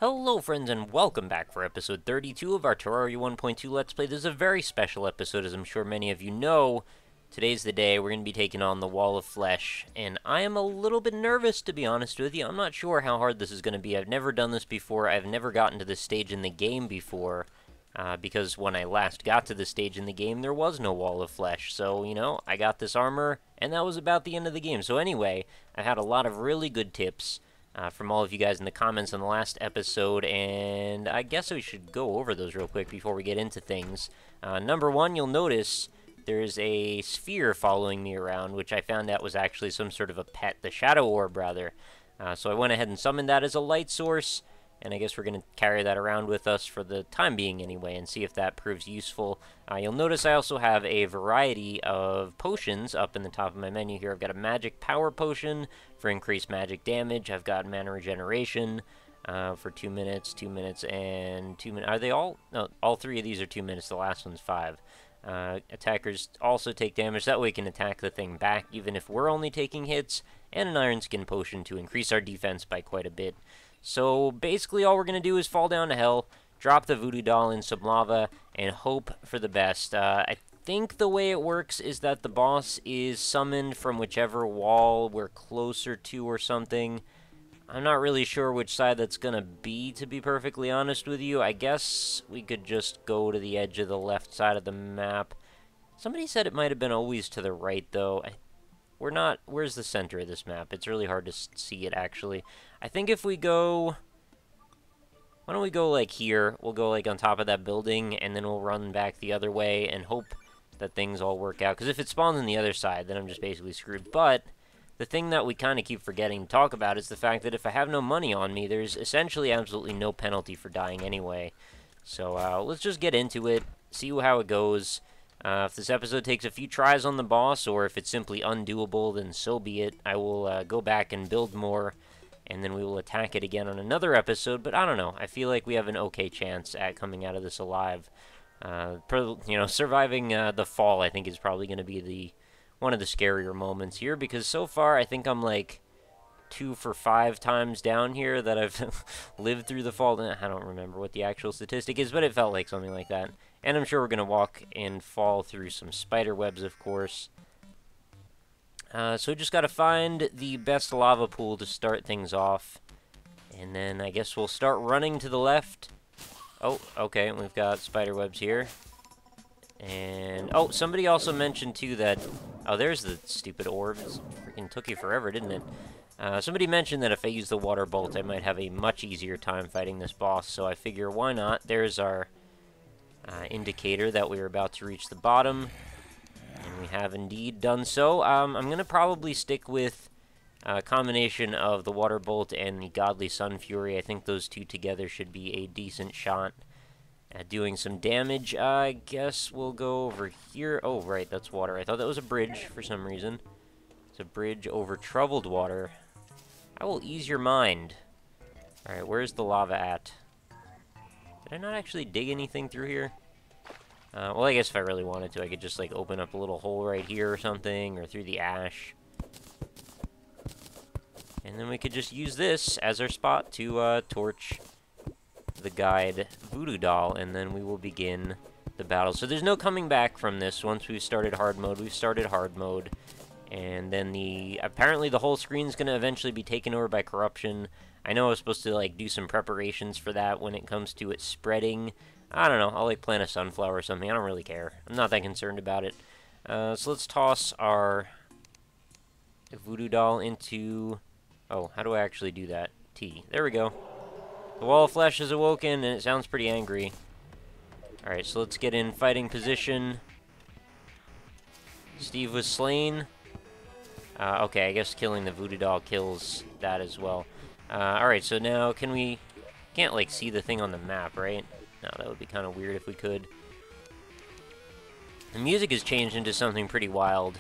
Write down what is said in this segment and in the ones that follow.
Hello friends and welcome back for episode 32 of our Terraria 1.2 Let's Play. This is a very special episode, as I'm sure many of you know. Today's the day we're going to be taking on the Wall of Flesh, and I am a little bit nervous, to be honest with you. I'm not sure how hard this is going to be. I've never done this before. I've never gotten to this stage in the game before, because when I last got to this stage in the game, there was no Wall of Flesh. So, you know, I got this armor, and that was about the end of the game. So anyway, I've had a lot of really good tips from all of you guys in the comments on the last episode, and I guess we should go over those real quick before we get into things. Number one, you'll notice there's a sphere following me around, which I found out was actually some sort of a pet, the Shadow Orb, rather. So I went ahead and summoned that as a light source, and I guess we're going to carry that around with us for the time being anyway, and see if that proves useful. You'll notice I also have a variety of potions up in the top of my menu here. I've got a magic power potion for increased magic damage. I've got mana regeneration for 2 minutes, 2 minutes, and 2 minutes. Are they all? No, all three of these are 2 minutes. The last one's 5. Attackers also take damage. That way we can attack the thing back, even if we're only taking hits. And an Iron Skin potion to increase our defense by quite a bit. So basically all we're going to do is fall down to hell, drop the voodoo doll in some lava, and hope for the best. I think the way it works is that the boss is summoned from whichever wall we're closer to or something. I'm not really sure which side that's going to be, to be perfectly honest with you. I guess we could just go to the edge of the left side of the map. Somebody said it might have been always to the right, though. We're not... Where's the center of this map? It's really hard to see it, actually. I think if we go... Why don't we go, like, here? We'll go, like, on top of that building, and then we'll run back the other way and hope that things all work out. Because if it spawns on the other side, then I'm just basically screwed. But the thing that we kind of keep forgetting to talk about is the fact that if I have no money on me, there's essentially absolutely no penalty for dying anyway. So let's just get into it, see how it goes. If this episode takes a few tries on the boss, or if it's simply undoable, then so be it. I will go back and build more, and then we will attack it again on another episode. But I don't know. I feel like we have an okay chance at coming out of this alive. You know, surviving the fall, I think, is probably going to be one of the scarier moments here, because so far I think I'm like 2 for 5 times down here that I've lived through the fall. I don't remember what the actual statistic is, but it felt like something like that. And I'm sure we're going to walk and fall through some spider webs, of course. So just got to find the best lava pool to start things off. And then I guess we'll start running to the left. Oh, okay, we've got spider webs here. And, oh, somebody also mentioned, too, that... Oh, there's the stupid orb. It freaking took you forever, didn't it? Somebody mentioned that if I use the water bolt, I might have a much easier time fighting this boss. So I figure, why not? There's our indicator that we're about to reach the bottom. And we have indeed done so. I'm going to probably stick with a combination of the water bolt and the Godly Sun Fury. I think those two together should be a decent shot at doing some damage. I guess we'll go over here. Oh, right, that's water. I thought that was a bridge for some reason. It's a bridge over troubled water. I will ease your mind. Alright, where's the lava at? Did I not actually dig anything through here? Well, I guess if I really wanted to, I could just, like, open up a little hole right here or something, or through the ash. And then we could just use this as our spot to torch the guide voodoo doll, and then we will begin the battle. So there's no coming back from this. Once we've started hard mode, we've started hard mode. And then apparently the whole screen's going to eventually be taken over by corruption. I know I was supposed to, like, do some preparations for that when it comes to it spreading. I don't know. I'll, like, plant a sunflower or something. I don't really care. I'm not that concerned about it. So let's toss our voodoo doll into... Oh, how do I actually do that? T. There we go. The Wall of Flesh is awoken, and it sounds pretty angry. Alright, so let's get in fighting position. Steve was slain. Okay, I guess killing the voodoo doll kills that as well. Alright, so now can't, like, see the thing on the map, right? No, that would be kind of weird if we could. The music has changed into something pretty wild.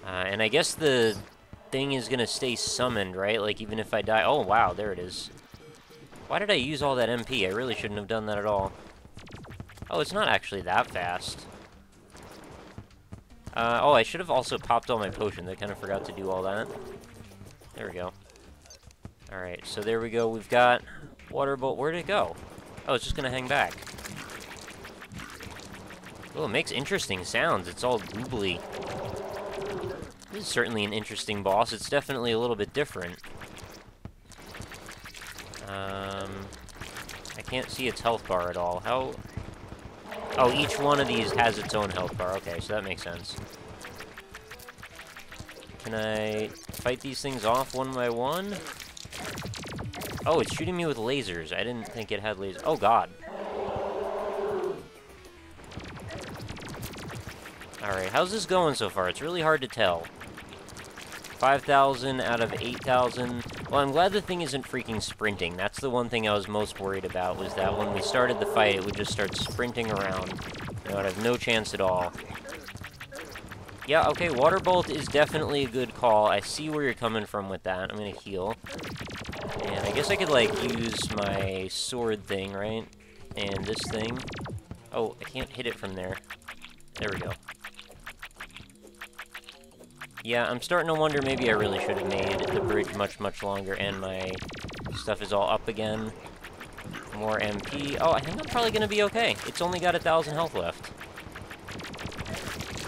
And I guess the thing is going to stay summoned, right? Like, even if I die... Oh, wow, there it is. Why did I use all that MP? I really shouldn't have done that at all. Oh, it's not actually that fast. Oh, I should have also popped all my potions. I kind of forgot to do all that. There we go. Alright, so there we go. We've got Water bolt, where'd it go? Oh, it's just gonna hang back. Oh, it makes interesting sounds. It's all googly. This is certainly an interesting boss. It's definitely a little bit different. I can't see its health bar at all. How... Oh, each one of these has its own health bar. Okay, so that makes sense. Can I fight these things off one by one? Oh, it's shooting me with lasers. I didn't think it had lasers. Oh, God. Alright, how's this going so far? It's really hard to tell. 5,000 out of 8,000. Well, I'm glad the thing isn't freaking sprinting. That's the one thing I was most worried about, was that when we started the fight, it would just start sprinting around. You know, I'd have no chance at all. Yeah, okay, Water Bolt is definitely a good call. I see where you're coming from with that. I'm gonna heal. And I guess I could, like, use my sword thing, right? And this thing. Oh, I can't hit it from there. There we go. Yeah, I'm starting to wonder maybe I really should have made the bridge much, much longer, and my stuff is all up again. More MP. Oh, I think I'm probably going to be okay. It's only got 1,000 health left.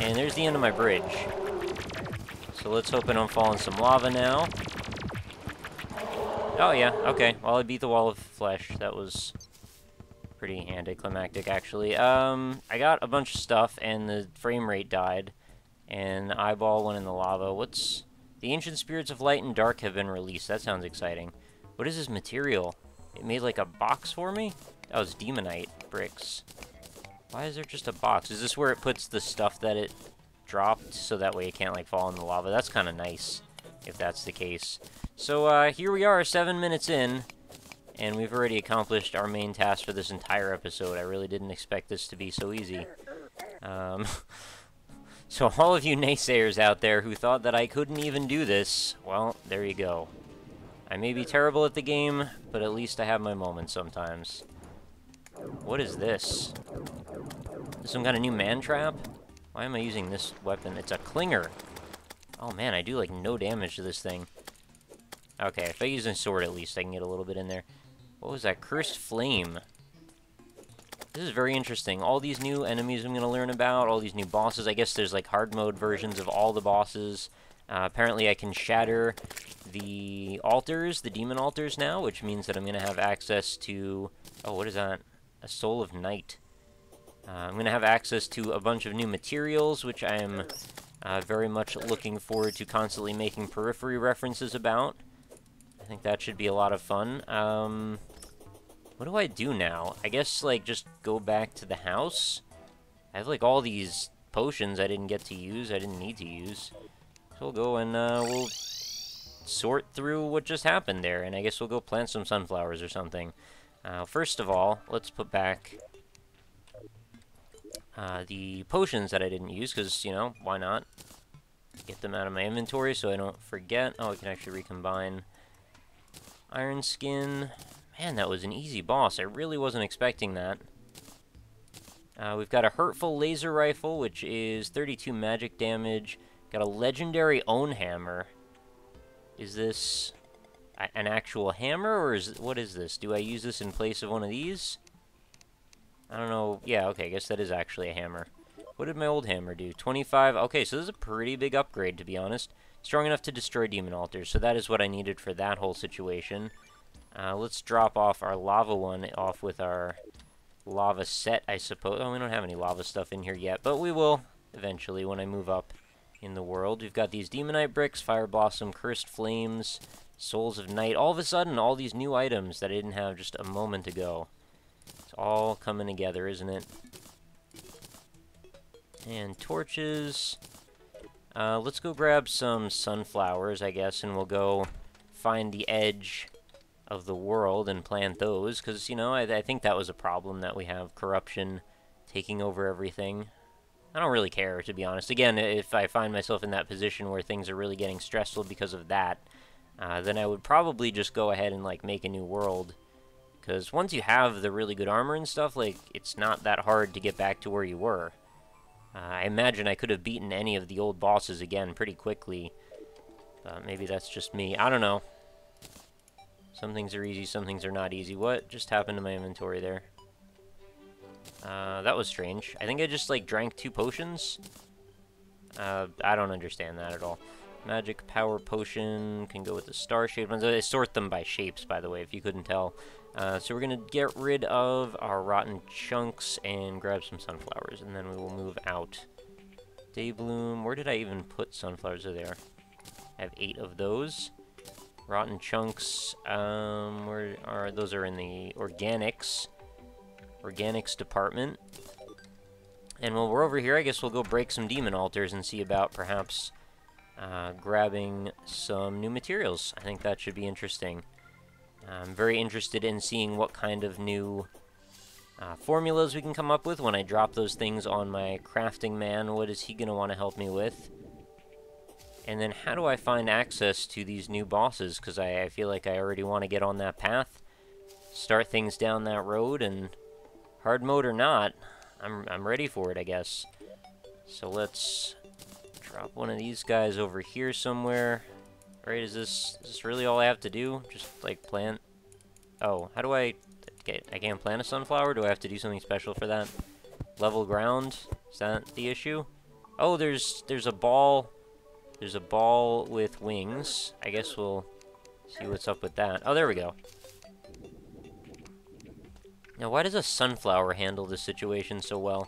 And there's the end of my bridge. So let's hope I don't fall in some lava now. Oh, yeah, okay. Well, I beat the wall of flesh. That was pretty anticlimactic, actually. I got a bunch of stuff, and the frame rate died. And eyeball went in the lava. What's... The ancient spirits of light and dark have been released. That sounds exciting. What is this material? It made like a box for me? That was demonite bricks. Why is there just a box? Is this where it puts the stuff that it dropped, so that way it can't like fall in the lava? That's kind of nice, if that's the case. So here we are, 7 minutes in, and we've already accomplished our main task for this entire episode. I really didn't expect this to be so easy. So all of you naysayers out there who thought that I couldn't even do this, well, there you go. I may be terrible at the game, but at least I have my moments sometimes. What is this? Is some kind of new man trap? Why am I using this weapon? It's a clinger. Oh man, I do like no damage to this thing. Okay, if I use a sword at least, I can get a little bit in there. What was that? Cursed flame. This is very interesting. All these new enemies I'm going to learn about, all these new bosses. I guess there's like hard mode versions of all the bosses. Apparently I can shatter the altars, the demon altars now, which means that I'm going to have access to... Oh, what is that? A soul of night. I'm going to have access to a bunch of new materials, which I am very much looking forward to constantly making periphery references about. I think that should be a lot of fun. What do I do now? I guess, like, just go back to the house? I have, like, all these potions I didn't get to use, I didn't need to use. So we'll go and, we'll sort through what just happened there, and I guess we'll go plant some sunflowers or something. First of all, let's put back the potions that I didn't use, because, you know, why not? Get them out of my inventory so I don't forget. Oh, I can actually recombine. Iron skin... Man, that was an easy boss. I really wasn't expecting that. We've got a hurtful laser rifle, which is 32 magic damage. Got a legendary own hammer. Is this an actual hammer, or what is this? Do I use this in place of one of these? I don't know. Yeah, okay, I guess that is actually a hammer. What did my old hammer do? 25? Okay, so this is a pretty big upgrade, to be honest. Strong enough to destroy demon altars, so that is what I needed for that whole situation. Let's drop off our lava one off with our lava set, I suppose. Oh, we don't have any lava stuff in here yet, but we will eventually when I move up in the world. We've got these demonite bricks, fire blossom, cursed flames, souls of night. All of a sudden, all these new items that I didn't have just a moment ago. It's all coming together, isn't it? And torches. Let's go grab some sunflowers, I guess, and we'll go find the edge of the world and plant those, because, you know, I think that was a problem, that we have corruption taking over everything. I don't really care, to be honest. Again, if I find myself in that position where things are really getting stressful because of that, then I would probably just go ahead and, like, make a new world. Because once you have the really good armor and stuff, like, it's not that hard to get back to where you were. I imagine I could have beaten any of the old bosses again pretty quickly. But maybe that's just me. I don't know. Some things are easy, some things are not easy. What just happened to my inventory there? That was strange. I think I just, like, drank 2 potions. I don't understand that at all. Magic power potion can go with the star-shaped ones. I sort them by shapes, by the way, if you couldn't tell. So we're going to get rid of our rotten chunks and grab some sunflowers, and then we will move out. Daybloom. Where did I even put sunflowers? Are there? I have 8 of those. Rotten chunks. Where are those? Are in the organics department. And while we're over here, I guess we'll go break some demon altars and see about perhaps grabbing some new materials. I think that should be interesting. I'm very interested in seeing what kind of new formulas we can come up with when I drop those things on my crafting man. What is he going to want to help me with? And then how do I find access to these new bosses? Because I feel like I already want to get on that path, start things down that road, and hard mode or not, I'm ready for it, I guess. So let's drop one of these guys over here somewhere. Right, is this really all I have to do? Just, like, plant? Oh, how do I can't plant a sunflower? Do I have to do something special for that? Level ground? Is that the issue? Oh, there's a ball. There's a ball with wings. I guess we'll see what's up with that. Oh, there we go. Now, why does a sunflower handle this situation so well?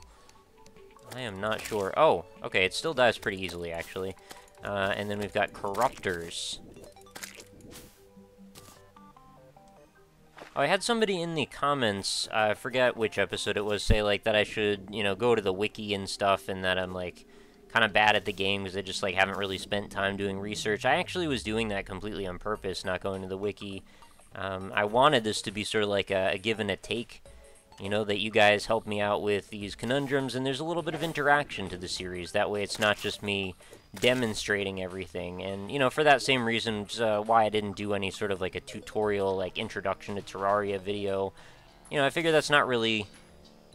I am not sure. Oh, okay, it still dies pretty easily, actually. And then we've got corruptors. Oh, I had somebody in the comments, I forget which episode it was, say, like, that I should, you know, go to the wiki and stuff, and that I'm, like, kind of bad at the game because I just, like, haven't really spent time doing research. I actually was doing that completely on purpose, not going to the wiki. I wanted this to be sort of like a give and a take, you know, that you guys help me out with these conundrums, and there's a little bit of interaction to the series. That way it's not just me demonstrating everything. And, you know, for that same reason, why I didn't do any sort of, like, a tutorial, like, introduction to Terraria video. You know, I figure that's not really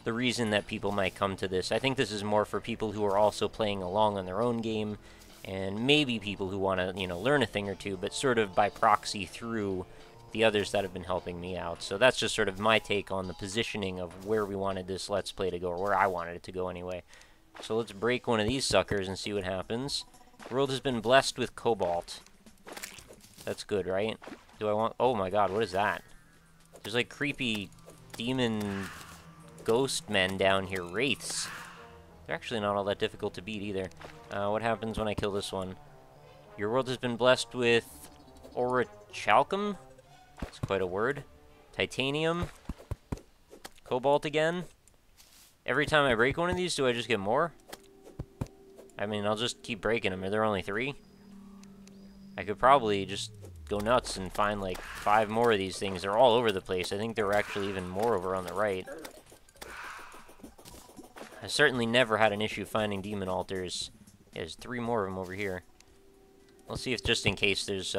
the reason that people might come to this. I think this is more for people who are also playing along on their own game, and maybe people who want to, you know, learn a thing or two, but sort of by proxy through the others that have been helping me out. So that's just sort of my take on the positioning of where we wanted this Let's Play to go, or where I wanted it to go anyway. So let's break one of these suckers and see what happens. The world has been blessed with Cobalt. That's good, right? Do I want... Oh my god, what is that? There's like creepy demon ghost men down here, wraiths. They're actually not all that difficult to beat either. What happens when I kill this one? Your world has been blessed with orichalcum. That's quite a word. Titanium. Cobalt again. Every time I break one of these, do I just get more? I mean, I'll just keep breaking them. Are there only 3? I could probably just go nuts and find like 5 more of these things. They're all over the place. I think there were actually even more over on the right. I certainly never had an issue finding demon altars. Yeah, there's 3 more of them over here. Let's see if just in case there's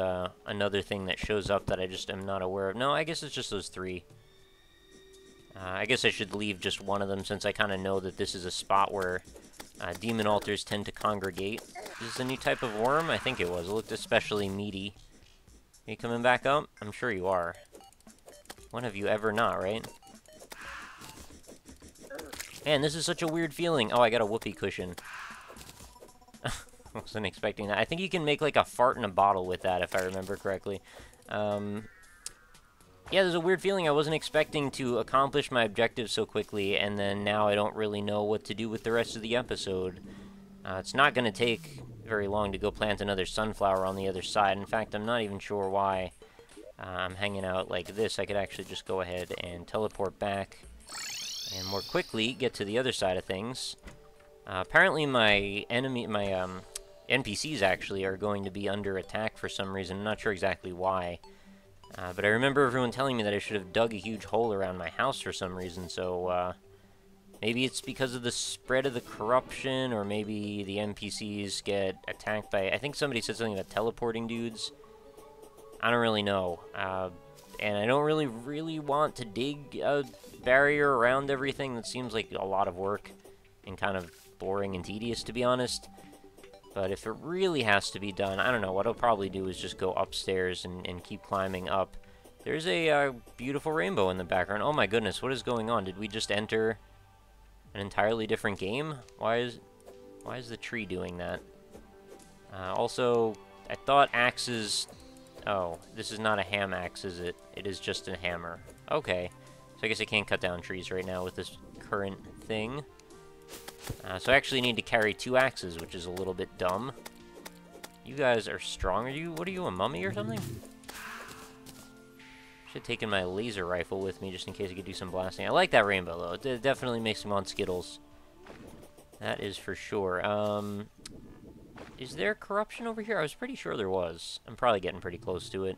another thing that shows up that I just am not aware of. No, I guess it's just those 3. I guess I should leave just one of them since I kind of know that this is a spot where demon altars tend to congregate. Is this a new type of worm? I think it was. It looked especially meaty. Are you coming back up? I'm sure you are. When have you ever not, right? Man, this is such a weird feeling. Oh, I got a whoopee cushion. Wasn't expecting that. I think you can make like a fart in a bottle with that, if I remember correctly. Yeah, there's a weird feeling. I wasn't expecting to accomplish my objective so quickly, and then now I don't really know what to do with the rest of the episode. It's not going to take very long to go plant another sunflower on the other side. In fact, I'm not even sure why I'm hanging out like this. I could actually just go ahead and teleport back and more quickly get to the other side of things. Apparently my NPCs actually are going to be under attack for some reason. I'm not sure exactly why. But I remember everyone telling me that I should have dug a huge hole around my house for some reason, so maybe it's because of the spread of the corruption, or maybe the NPCs get attacked by... I think somebody said something about teleporting dudes. I don't really know. And I don't really want to dig a barrier around everything. That seems like a lot of work and kind of boring and tedious, to be honest. But if it really has to be done, I don't know, what I'll probably do is just go upstairs and keep climbing up There's a beautiful rainbow in the background. Oh my goodness, what is going on? Did we just enter an entirely different game? Why is the tree doing that? Also, I thought axes... Oh, this is not a ham axe, is it? It is just a hammer. Okay. So I guess I can't cut down trees right now with this current thing. So I actually need to carry 2 axes, which is a little bit dumb. You guys are strong. What are you, a mummy or something? Should have taken my laser rifle with me just in case I could do some blasting. I like that rainbow, though. It definitely makes me want Skittles. That is for sure. Is there corruption over here? I was pretty sure there was. I'm probably getting pretty close to it.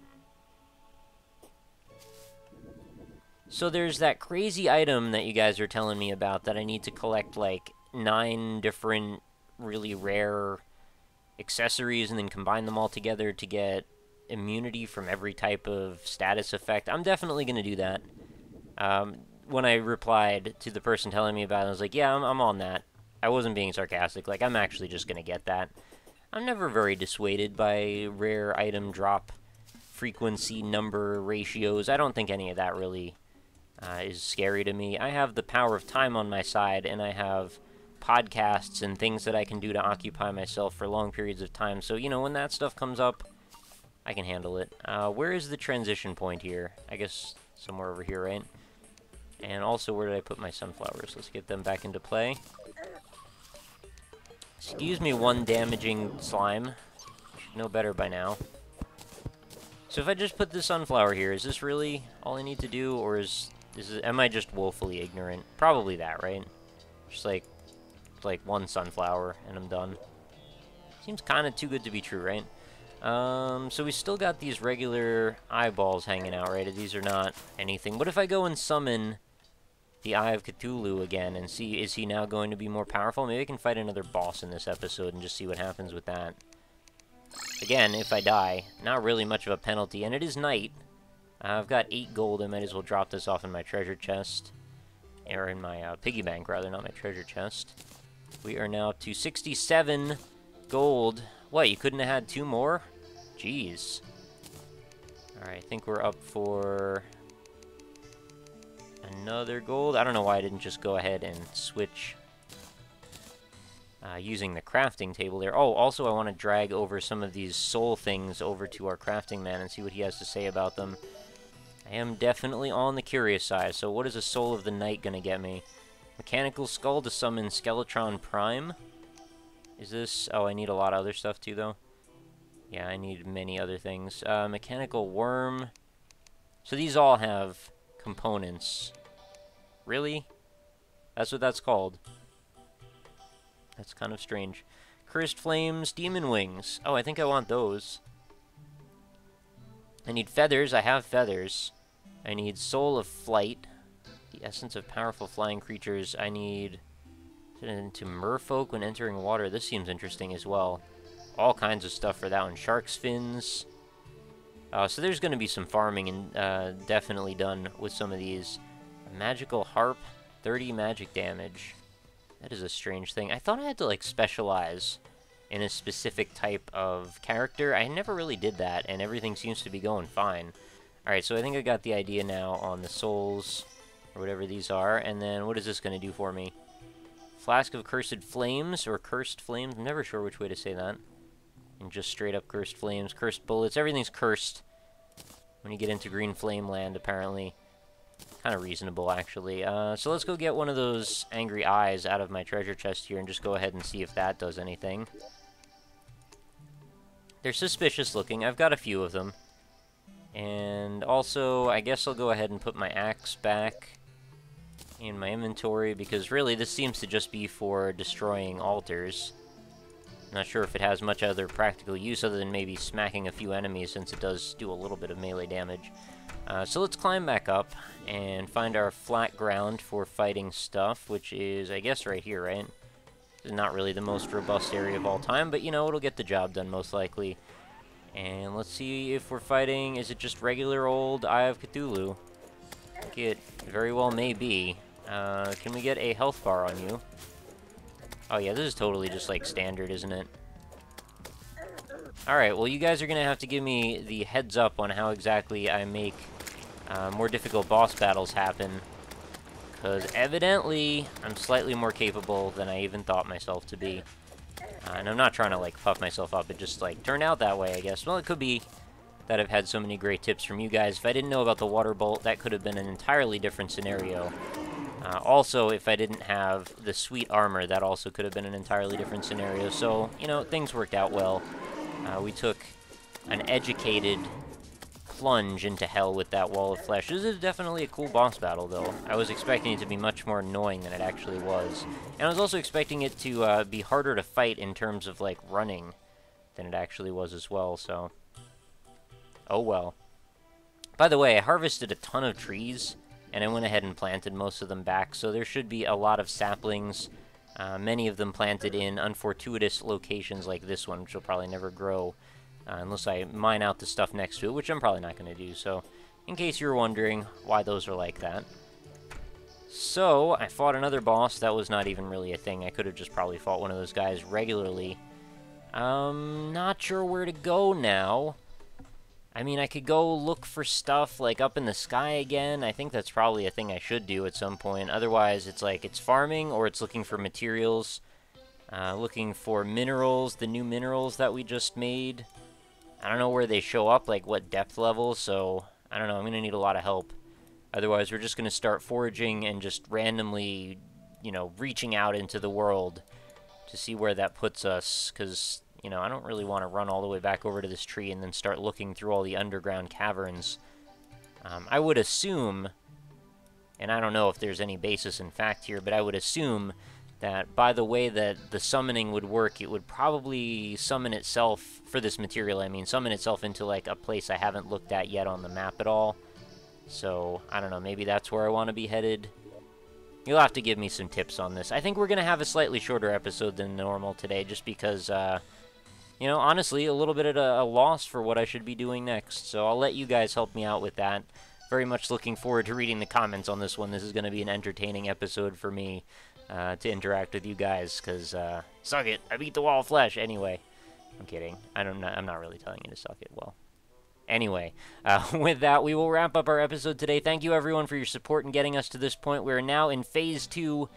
So there's that crazy item that you guys are telling me about that I need to collect, like, 9 different really rare accessories and then combine them all together to get immunity from every type of status effect. I'm definitely going to do that. When I replied to the person telling me about it, I was like, yeah, I'm on that. I wasn't being sarcastic. Like, I'm actually just going to get that. I'm never very dissuaded by rare item drop frequency number ratios. I don't think any of that really is scary to me. I have the power of time on my side, and I have podcasts and things that I can do to occupy myself for long periods of time. So, you know, when that stuff comes up, I can handle it. Where is the transition point here? I guess somewhere over here, right? And also, where did I put my sunflowers? Let's get them back into play. Excuse me, one damaging slime. Should know better by now. So if I just put the sunflower here, is this really all I need to do, or am I just woefully ignorant? Probably that, right? Just like one sunflower, and I'm done. Seems kind of too good to be true, right? So we still got these regular eyeballs hanging out, right? These are not anything. What if I go and summon the Eye of Cthulhu again and see, is he now going to be more powerful? Maybe I can fight another boss in this episode and just see what happens with that. Again, if I die, not really much of a penalty, and it is night. I've got 8 gold. I might as well drop this off in my treasure chest. Or in my piggy bank, rather, not my treasure chest. We are now up to 67 gold. What, you couldn't have had 2 more? Jeez. Alright, I think we're up for another gold. I don't know why I didn't just go ahead and switch using the crafting table there. Oh, also I want to drag over some of these soul things over to our crafting man and see what he has to say about them. I am definitely on the curious side. So what is a Soul of the Night going to get me? Mechanical Skull to summon Skeletron Prime. Is this... Oh, I need a lot of other stuff too, though. Yeah, I need many other things. Mechanical Worm. So these all have components. Really? That's what that's called. That's kind of strange. Cursed Flames, Demon Wings. Oh, I think I want those. I need feathers. I have feathers. I need Soul of Flight. The essence of powerful flying creatures. I need... into merfolk when entering water. This seems interesting as well. All kinds of stuff for that one. Shark's Fins. So there's going to be some farming and definitely done with some of these. A magical Harp. 30 magic damage. That is a strange thing. I thought I had to, like, specialize in a specific type of character. I never really did that, and everything seems to be going fine. Alright, so I think I got the idea now on the souls, or whatever these are. And then, what is this going to do for me? Flask of Cursed Flames, or Cursed Flames. I'm never sure which way to say that. And just straight up Cursed Flames, Cursed Bullets. Everything's cursed when you get into Green Flame Land, apparently. Kind of reasonable, actually. So let's go get one of those angry eyes out of my treasure chest here and just go ahead and see if that does anything. They're suspicious looking. I've got a few of them. And also, I guess I'll go ahead and put my axe back in my inventory, because really this seems to just be for destroying altars. Not sure if it has much other practical use other than maybe smacking a few enemies, since it does do a little bit of melee damage. So let's climb back up and find our flat ground for fighting stuff, which is, I guess, right here, right? This is not really the most robust area of all time, but, you know, it'll get the job done, most likely. And let's see if we're fighting... Is it just regular old Eye of Cthulhu? I think it very well may be. Can we get a health bar on you? Oh yeah, this is totally just like standard, isn't it? Alright, well you guys are gonna have to give me the heads up on how exactly I make more difficult boss battles happen. Because evidently, I'm slightly more capable than I even thought myself to be. And I'm not trying to, like, puff myself up. It just, like, turned out that way, I guess. Well, it could be that I've had so many great tips from you guys. If I didn't know about the water bolt, that could have been an entirely different scenario. Also, if I didn't have the sweet armor, that also could have been an entirely different scenario. So, you know, things worked out well. We took an educated plunge into hell with that wall of flesh. This is definitely a cool boss battle, though. I was expecting it to be much more annoying than it actually was. And I was also expecting it to be harder to fight in terms of, like, running than it actually was as well, so... Oh well. By the way, I harvested a ton of trees, and I went ahead and planted most of them back, so there should be a lot of saplings, many of them planted in unfortuitous locations like this one, which will probably never grow. Unless I mine out the stuff next to it, which I'm probably not going to do, so in case you were wondering why those are like that. So, I fought another boss. That was not even really a thing. I could have just probably fought one of those guys regularly. Not sure where to go now. I mean, I could go look for stuff, like, up in the sky again. I think that's probably a thing I should do at some point. Otherwise, it's like, it's farming, or it's looking for materials. Looking for minerals, the new minerals that we just made. I don't know where they show up, like what depth level, so I don't know, I'm going to need a lot of help. Otherwise, we're just going to start foraging and just randomly, you know, reaching out into the world to see where that puts us, because, you know, I don't really want to run all the way back over to this tree and then start looking through all the underground caverns. I would assume, and I don't know if there's any basis in fact here, but I would assume that by the way that the summoning would work, it would probably summon itself, for this material, I mean, summon itself into, like, a place I haven't looked at yet on the map at all. So, I don't know, maybe that's where I want to be headed. You'll have to give me some tips on this. I think we're going to have a slightly shorter episode than normal today, just because, you know, honestly, a little bit at a loss for what I should be doing next. So I'll let you guys help me out with that. Very much looking forward to reading the comments on this one. This is going to be an entertaining episode for me. To interact with you guys, because, suck it, I beat the wall of flesh. Anyway, I'm kidding. I'm not really telling you to suck it. Well, anyway, with that, we will wrap up our episode today. Thank you, everyone, for your support in getting us to this point. We're now in Phase 2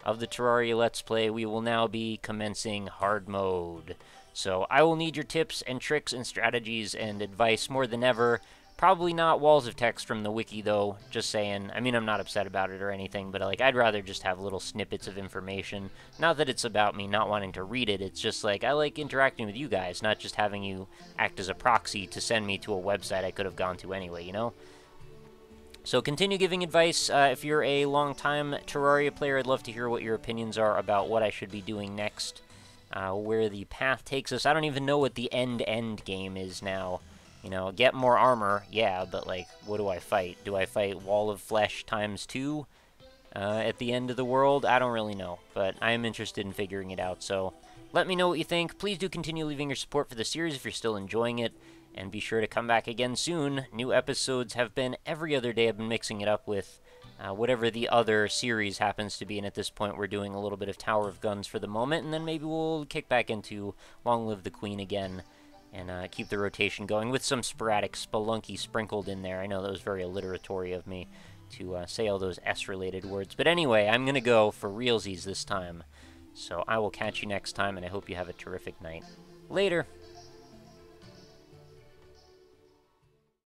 of the Terraria Let's Play. We will now be commencing hard mode. So I will need your tips and tricks and strategies and advice more than ever. Probably not walls of text from the wiki, though, just saying. I mean, I'm not upset about it or anything, but, like, I'd rather just have little snippets of information. Not that it's about me not wanting to read it, it's just, like, I like interacting with you guys, not just having you act as a proxy to send me to a website I could have gone to anyway, you know? So continue giving advice. If you're a long-time Terraria player, I'd love to hear what your opinions are about what I should be doing next, where the path takes us. I don't even know what the end game is now. You know, get more armor, yeah, but, like, what do I fight? Do I fight Wall of Flesh ×2 at the end of the world? I don't really know, but I am interested in figuring it out, so let me know what you think. Please do continue leaving your support for the series if you're still enjoying it, and be sure to come back again soon. New episodes have been every other day. I've been mixing it up with whatever the other series happens to be, and at this point we're doing a little bit of Tower of Guns for the moment, and then maybe we'll kick back into Long Live the Queen again. And keep the rotation going with some sporadic spelunky sprinkled in there. I know that was very alliteratory of me to say all those S-related words. But anyway, I'm going to go for realsies this time. So I will catch you next time, and I hope you have a terrific night. Later!